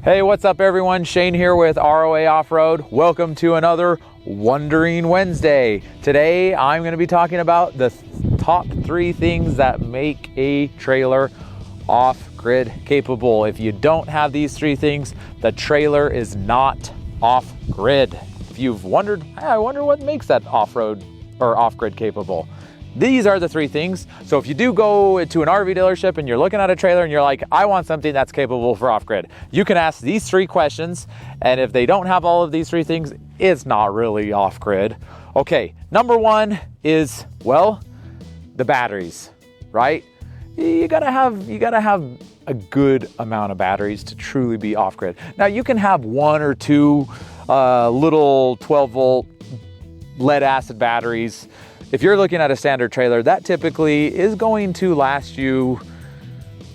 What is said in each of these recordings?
Hey, what's up everyone? Shane here with ROA Off-Road. Welcome to another Wondering Wednesday. Today, I'm going to be talking about the top 3 things that make a trailer off-grid capable. If you don't have these 3 things, the trailer is not off-grid. If you've wondered, I wonder what makes that off-road or off-grid capable. These are the 3 things. So if you do go to an RV dealership and you're looking at a trailer and you're like, I want something that's capable for off-grid, you can ask these 3 questions. And if they don't have all of these 3 things, it's not really off-grid. Okay, number 1 is, well, the batteries, right? You gotta have a good amount of batteries to truly be off-grid. Now you can have 1 or 2 little 12-volt lead acid batteries. If you're looking at a standard trailer, that typically is going to last you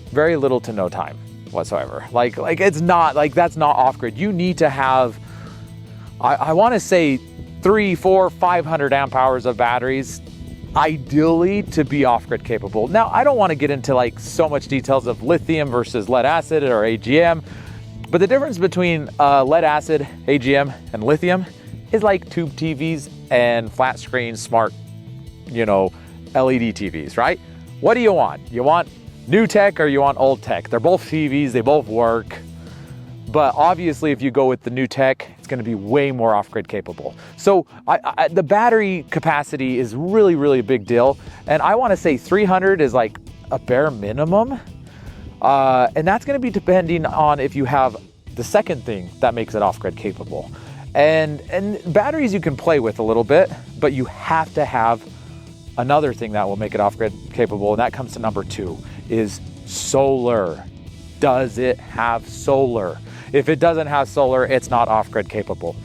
very little to no time whatsoever. Like it's not, like that's not off-grid. You need to have, I wanna say 300, 400, 500 amp hours of batteries, ideally to be off-grid capable. Now, I don't wanna get into like so much details of lithium versus lead acid or AGM, but the difference between lead acid, AGM, and lithium is like tube TVs and flat screen smart, LED TVs, right? What do you want? You want new tech or you want old tech? They're both TVs, they both work. But obviously if you go with the new tech, it's gonna be way more off-grid capable. So the battery capacity is really, really a big deal. And I wanna say 300 is like a bare minimum. And that's gonna be depending on if you have the second thing that makes it off-grid capable. And batteries you can play with a little bit, but you have to have another thing that will make it off-grid capable, and that comes to number 2, is solar. Does it have solar? If it doesn't have solar, it's not off-grid capable.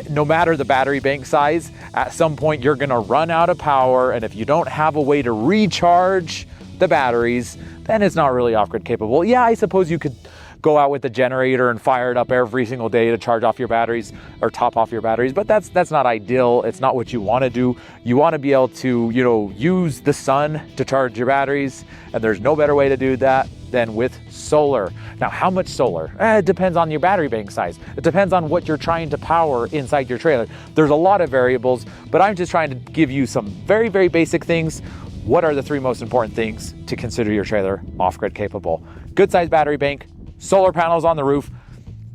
No matter the battery bank size, at some point you're gonna run out of power, and if you don't have a way to recharge the batteries, then it's not really off-grid capable. Yeah, I suppose you could go out with the generator and fire it up every single day to charge off your batteries or top off your batteries, but that's not ideal. It's not what you want to do. You want to be able to, use the sun to charge your batteries, and there's no better way to do that than with solar. Now, how much solar? It depends on your battery bank size. It depends on what you're trying to power inside your trailer. There's a lot of variables, but I'm just trying to give you some very, very basic things. What are the 3 most important things to consider your trailer off-grid capable? Good size battery bank, solar panels on the roof.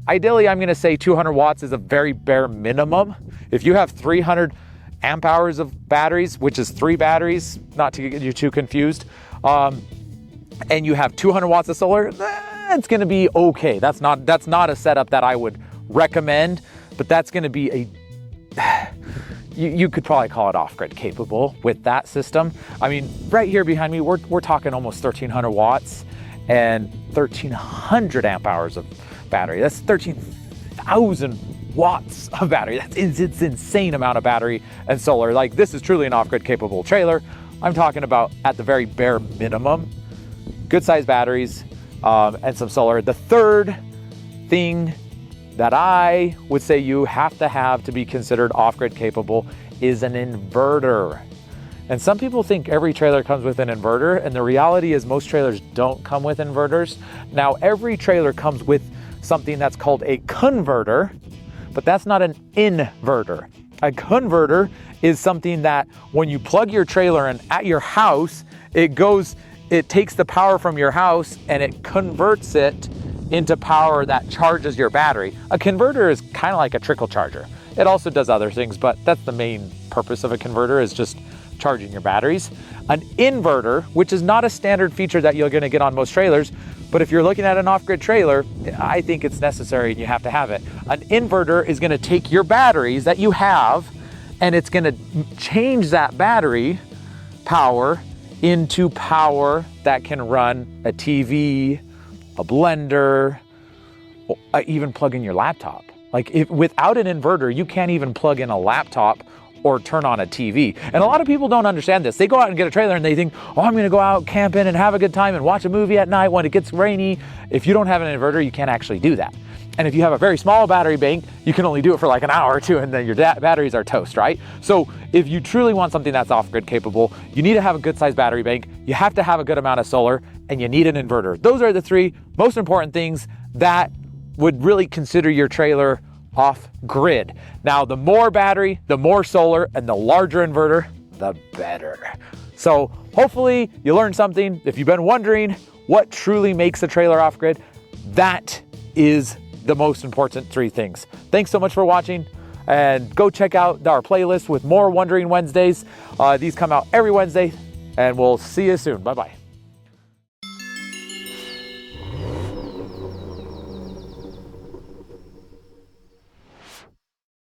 Ideally, I'm gonna say 200 watts is a very bare minimum. If you have 300 amp hours of batteries, which is 3 batteries, not to get you too confused, and you have 200 watts of solar, it's gonna be okay. That's not a setup that I would recommend, but that's gonna be you could probably call it off-grid capable with that system. I mean, right here behind me, we're talking almost 1,300 watts and 1,300 amp hours of battery. That's 13,000 watts of battery. It's insane amount of battery and solar. Like, this is truly an off-grid capable trailer. I'm talking about at the very bare minimum, good size batteries and some solar. The third thing that I would say you have to be considered off-grid capable is an inverter. And some people think every trailer comes with an inverter, and the reality is most trailers don't come with inverters. Now, every trailer comes with something that's called a converter, but that's not an inverter. A converter is something that when you plug your trailer in at your house, it takes the power from your house and it converts it into power that charges your battery. A converter is kind of like a trickle charger. It also does other things, but that's the main purpose of a converter, is just charging your batteries. An inverter, which is not a standard feature that you're gonna get on most trailers, but if you're looking at an off-grid trailer, I think it's necessary and you have to have it. An inverter is gonna take your batteries that you have, and it's gonna change that battery power into power that can run a TV, a blender, even plug in your laptop. Like, without an inverter, you can't even plug in a laptop or turn on a TV. And a lot of people don't understand this. They go out and get a trailer and they think, oh, I'm gonna go out camping and have a good time and watch a movie at night when it gets rainy. If you don't have an inverter, you can't actually do that. And if you have a very small battery bank, you can only do it for like an hour or 2 and then your batteries are toast, right? So if you truly want something that's off-grid capable, you need to have a good sized battery bank, you have to have a good amount of solar, and you need an inverter. Those are the 3 most important things that would really consider your trailer off grid. Now, the more battery, the more solar, and the larger inverter, the better. So hopefully you learned something. If you've been wondering what truly makes a trailer off grid, that is the most important 3 things. Thanks so much for watching, and go check out our playlist with more Wondering Wednesdays. These come out every Wednesday, and we'll see you soon. Bye-bye.